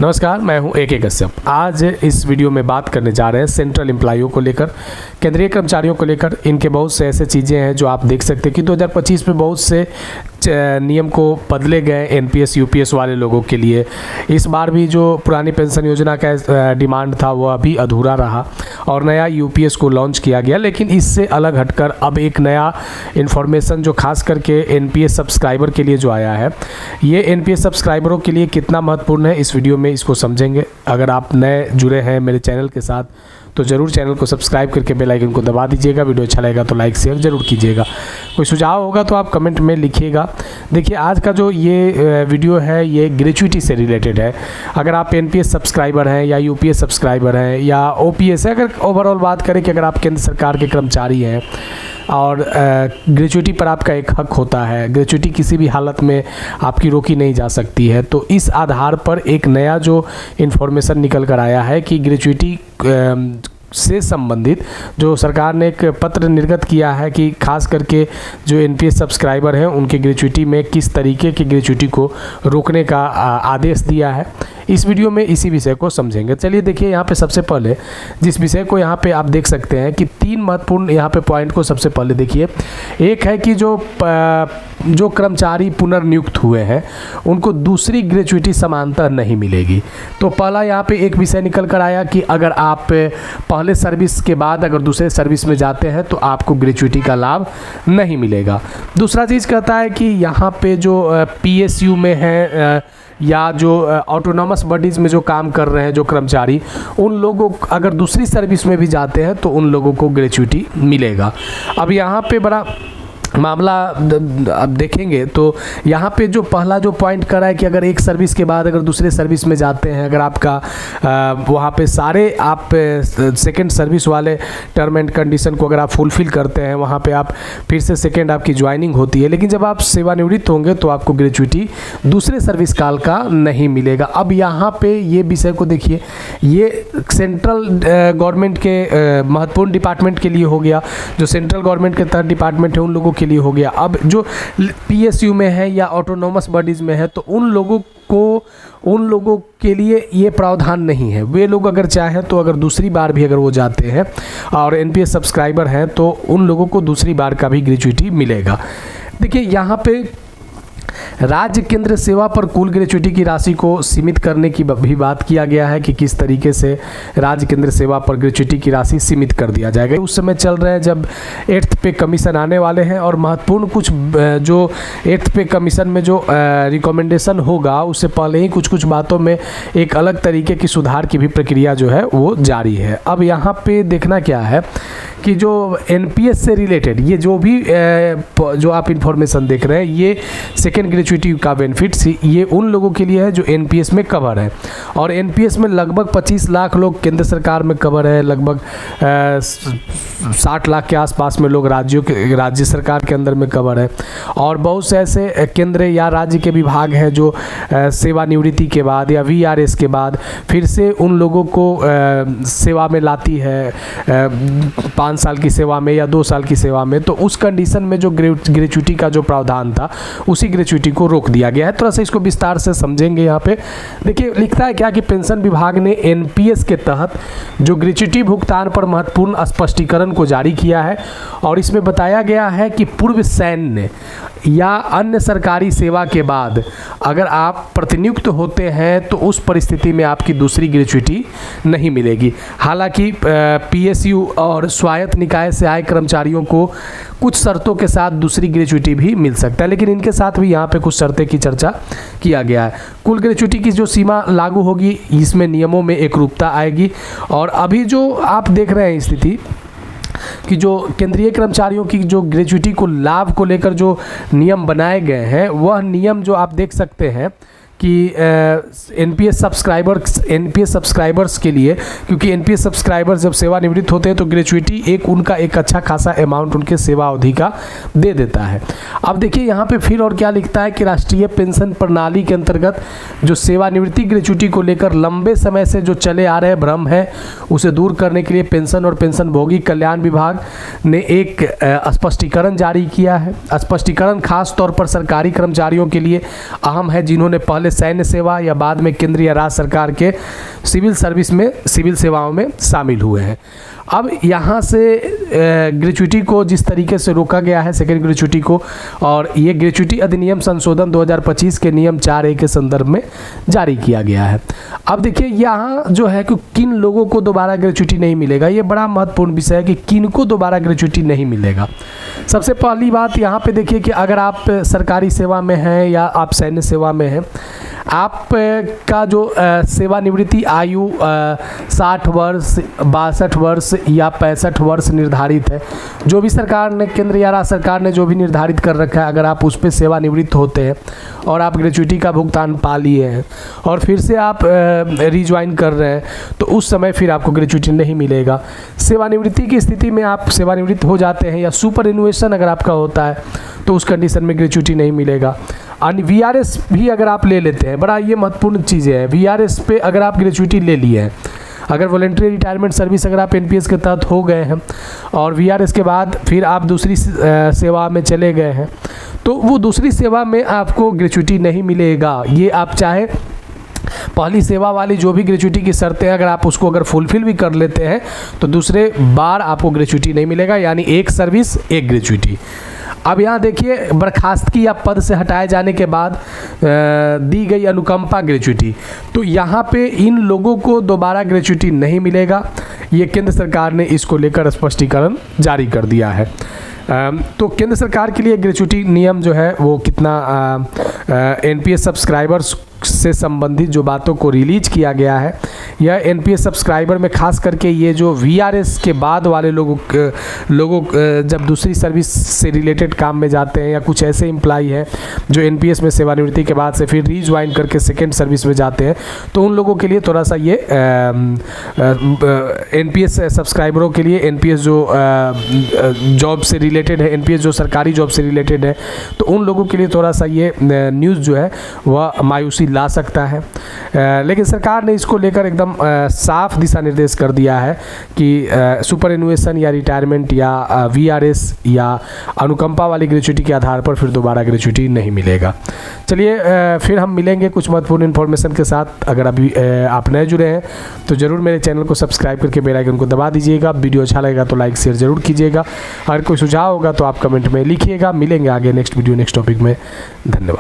नमस्कार, मैं हूं AK कश्यप। आज इस वीडियो में बात करने जा रहे हैं सेंट्रल एम्प्लॉइयों को लेकर, केंद्रीय कर्मचारियों को लेकर। इनके बहुत से ऐसे चीज़ें हैं जो आप देख सकते हैं कि 2025 में बहुत से नियम को बदले गए NPS UPS वाले लोगों के लिए। इस बार भी जो पुरानी पेंशन योजना का डिमांड था वो अभी अधूरा रहा और नया UPS को लॉन्च किया गया। लेकिन इससे अलग हटकर अब एक नया इन्फॉर्मेशन जो खास करके NPS सब्सक्राइबर के लिए जो आया है, ये NPS सब्सक्राइबरों के लिए कितना महत्वपूर्ण है, इस वीडियो में इसको समझेंगे। अगर आप नए जुड़े हैं मेरे चैनल के साथ तो ज़रूर चैनल को सब्सक्राइब करके बेल आइकन को दबा दीजिएगा। वीडियो अच्छा लगेगा तो लाइक शेयर ज़रूर कीजिएगा। कोई सुझाव होगा तो आप कमेंट में लिखिएगा। देखिए, आज का जो ये वीडियो है ये ग्रेच्युटी से रिलेटेड है। अगर आप NPS सब्सक्राइबर हैं या UPS सब्सक्राइबर हैं या OPS है, अगर ओवरऑल बात करें कि अगर आप केंद्र सरकार के कर्मचारी हैं और ग्रेच्युटी पर आपका एक हक होता है, ग्रेच्युटी किसी भी हालत में आपकी रोकी नहीं जा सकती है, तो इस आधार पर एक नया जो इन्फॉर्मेशन निकल कर आया है कि ग्रेच्युटी से संबंधित जो सरकार ने एक पत्र निर्गत किया है कि खास करके जो NPS सब्सक्राइबर हैं उनके ग्रेच्युटी में किस तरीके की ग्रेच्युटी को रोकने का आदेश दिया है। इस वीडियो में इसी विषय को समझेंगे। चलिए देखिए, यहाँ पे सबसे पहले जिस विषय को यहाँ पे आप देख सकते हैं कि तीन महत्वपूर्ण यहाँ पे पॉइंट को सबसे पहले देखिए। एक है कि जो कर्मचारी पुनर्नियुक्त हुए हैं उनको दूसरी ग्रेच्युटी समांतर नहीं मिलेगी। तो पहला यहाँ पे एक विषय निकल कर आया कि अगर आप पहले सर्विस के बाद अगर दूसरे सर्विस में जाते हैं तो आपको ग्रेच्युटी का लाभ नहीं मिलेगा। दूसरा चीज़ कहता है कि यहाँ पे जो PSU में है या जो ऑटोनॉमस बॉडीज़ में जो काम कर रहे हैं जो कर्मचारी, उन लोगों अगर दूसरी सर्विस में भी जाते हैं तो उन लोगों को ग्रेच्युटी मिलेगा। अब यहाँ पे बड़ा मामला अब देखेंगे तो यहाँ पे जो पहला जो पॉइंट करा है कि अगर एक सर्विस के बाद अगर दूसरे सर्विस में जाते हैं, अगर आपका वहाँ पे सारे आप सेकंड सर्विस वाले टर्म एंड कंडीशन को अगर आप फुलफ़िल करते हैं, वहाँ पे आप फिर से सेकंड आपकी ज्वाइनिंग होती है। लेकिन जब आप सेवानिवृत्त होंगे तो आपको ग्रेच्युटी दूसरे सर्विस काल का नहीं मिलेगा। अब यहाँ पे ये विषय को देखिए, ये सेंट्रल गवर्नमेंट के महत्वपूर्ण डिपार्टमेंट के लिए हो गया, जो सेंट्रल गवर्नमेंट के तहत डिपार्टमेंट है उन लोगों के लिए हो गया। अब जो PSU में है या ऑटोनॉमस बॉडीज़ में है तो उन लोगों के लिए ये प्रावधान नहीं है। वे लोग अगर चाहें तो अगर दूसरी बार भी अगर वो जाते हैं और NPS सब्सक्राइबर हैं तो उन लोगों को दूसरी बार का भी ग्रेच्युटी मिलेगा। देखिए, यहाँ पे राज्य केंद्र सेवा पर कुल ग्रेच्युटी की राशि को सीमित करने की भी बात किया गया है कि किस तरीके से राज्य केंद्र सेवा पर ग्रेच्युटी की राशि सीमित कर दिया जाएगा। उस समय चल रहे हैं जब 8th पे कमीशन आने वाले हैं और महत्वपूर्ण कुछ जो 8th पे कमीशन में जो रिकमेंडेशन होगा उससे पहले ही कुछ बातों में एक अलग तरीके की सुधार की भी प्रक्रिया जो है वो जारी है। अब यहाँ पे देखना क्या है कि जो NPS से रिलेटेड ये जो भी जो आप इन्फॉर्मेशन देख रहे हैं, ये सेकेंड ग्रेच्युटी का बेनिफिट्स ये उन लोगों के लिए है जो NPS में कवर है। और NPS में लगभग 25 लाख लोग केंद्र सरकार में कवर है, लगभग 60 लाख के आसपास में लोग राज्य सरकार के अंदर में कवर है। और बहुत से ऐसे केंद्र या राज्य के विभाग हैं जो सेवानिवृत्ति के बाद या VRS के बाद फिर से उन लोगों को सेवा में लाती है, 5 साल की सेवा में या 2 साल की सेवा में। तो उस कंडीशन में जो ग्रेच्युटी का जो प्रावधान था उसी ग्रेच्युटी को रोक दिया गया है। थोड़ा सा इसको विस्तार से समझेंगे। यहाँ पे देखिए, लिखता है क्या कि पेंशन विभाग ने NPS के तहत जो ग्रेच्युटी भुगतान पर महत्वपूर्ण स्पष्टीकरण को जारी किया है और इसमें बताया गया है कि पूर्व सैन्य या अन्य सरकारी सेवा के बाद अगर आप प्रतिनियुक्त होते हैं तो उस परिस्थिति में आपकी दूसरी ग्रेच्युटी नहीं मिलेगी। हालांकि PSU और स्वायत्त निकाय से आए कर्मचारियों को कुछ शर्तों के साथ दूसरी ग्रेच्युटी भी मिल सकता है, लेकिन इनके साथ भी यहाँ पे कुछ शर्तें की चर्चा किया गया है। कुल ग्रेच्युटी की जो सीमा लागू होगी इसमें नियमों में एकरूपता आएगी। और अभी जो आप देख रहे हैं स्थिति कि जो केंद्रीय कर्मचारियों की जो ग्रेच्युटी को लाभ को लेकर जो नियम बनाए गए हैं, वह नियम जो आप देख सकते हैं कि NPS सब्सक्राइबर्स के लिए, क्योंकि NPS सब्सक्राइबर्स जब सेवानिवृत्त होते हैं तो ग्रेच्युटी उनका एक अच्छा खासा अमाउंट उनके सेवा अवधि का दे देता है। अब देखिए यहाँ पे फिर और क्या लिखता है कि राष्ट्रीय पेंशन प्रणाली के अंतर्गत जो सेवानिवृत्ति ग्रेच्युटी को लेकर लंबे समय से जो चले आ रहे भ्रम है उसे दूर करने के लिए पेंशन और पेंशनभोगी कल्याण विभाग ने एक स्पष्टीकरण जारी किया है। स्पष्टीकरण खास तौर पर सरकारी कर्मचारियों के लिए अहम है जिन्होंने पहले पहले सैन्य सेवा या बाद में केंद्रीय या राज्य सरकार के सिविल सर्विस में, सिविल सेवाओं में शामिल हुए हैं। अब यहाँ से ग्रेच्युटी को जिस तरीके से रोका गया है, सेकेंड ग्रेच्युटी को, और ये ग्रेच्युटी अधिनियम संशोधन 2025 के नियम 4A के संदर्भ में जारी किया गया है। अब देखिए यहाँ जो है कि किन लोगों को दोबारा ग्रेच्युटी नहीं मिलेगा, ये बड़ा महत्वपूर्ण विषय है कि किन को दोबारा ग्रेच्युटी नहीं मिलेगा। सबसे पहली बात यहाँ पे देखिए कि अगर आप सरकारी सेवा में हैं या आप सैन्य सेवा में हैं, आप का जो सेवानिवृत्ति आयु 60 वर्ष, 62 वर्ष या 65 वर्ष निर्धारित है, जो भी सरकार ने, केंद्र या राज्य सरकार ने जो भी निर्धारित कर रखा है, अगर आप उस पर सेवानिवृत्त होते हैं और आप ग्रेच्युटी का भुगतान पा लिए हैं और फिर से आप रिज्वाइन कर रहे हैं, तो उस समय फिर आपको ग्रेच्युटी नहीं मिलेगा। सेवानिवृत्ति की स्थिति में आप सेवानिवृत्त हो जाते हैं या सुपर एनुएशन अगर आपका होता है तो उस कंडीशन में ग्रेच्युटी नहीं मिलेगा। और VRS भी अगर आप ले लेते हैं, बड़ा ये महत्वपूर्ण चीज़ें हैं, VRS पे अगर आप ग्रेच्युटी ले लिए हैं, अगर वॉलंटरी रिटायरमेंट सर्विस अगर आप NPS के तहत हो गए हैं और VRS के बाद फिर आप दूसरी सेवा में चले गए हैं, तो वो दूसरी सेवा में आपको ग्रेच्युटी नहीं मिलेगा। ये आप चाहे पहली सेवा वाली जो भी ग्रेच्युटी की शर्तें हैं, अगर आप उसको अगर फुलफिल भी कर लेते हैं तो दूसरे बार आपको ग्रेच्युटी नहीं मिलेगा, यानी एक सर्विस एक ग्रेच्युटी। अब यहाँ देखिए, बर्खास्तगी या पद से हटाए जाने के बाद दी गई अनुकंपा ग्रेच्युटी, तो यहाँ पे इन लोगों को दोबारा ग्रेच्युटी नहीं मिलेगा। ये केंद्र सरकार ने इसको लेकर स्पष्टीकरण जारी कर दिया है। तो केंद्र सरकार के लिए ग्रेच्युटी नियम जो है वो कितना NPS सब्सक्राइबर्स से संबंधित जो बातों को रिलीज किया गया है, यह NPS सब्सक्राइबर में खास करके ये जो VRS के बाद वाले लोगों जब दूसरी सर्विस से रिलेटेड काम में जाते हैं या कुछ ऐसे एम्प्लॉई हैं जो NPS में सेवानिवृत्ति के बाद से फिर रीज्वाइन करके सेकेंड सर्विस में जाते हैं, तो उन लोगों के लिए थोड़ा सा ये NPS सब्सक्राइबरों के लिए NPS जो जॉब से रिलेटेड है, NPS जो सरकारी जॉब से रिलेटेड है, तो उन लोगों के लिए थोड़ा सा ये न्यूज़ जो है वह मायूसी ला सकता है। लेकिन सरकार ने इसको लेकर एकदम साफ दिशा निर्देश कर दिया है कि सुपर एनुएशन या रिटायरमेंट या VRS या अनुकंपा वाली ग्रेच्युटी के आधार पर फिर दोबारा ग्रेच्युटी नहीं मिलेगा। चलिए फिर हम मिलेंगे कुछ महत्वपूर्ण इन्फॉर्मेशन के साथ। अगर अभी आप नए जुड़े हैं तो ज़रूर मेरे चैनल को सब्सक्राइब करके बेल आइकन को दबा दीजिएगा। वीडियो अच्छा लगेगा तो लाइक शेयर ज़रूर कीजिएगा। अगर कोई सुझाव होगा तो आप कमेंट में लिखिएगा। मिलेंगे आगे नेक्स्ट वीडियो नेक्स्ट टॉपिक में। धन्यवाद।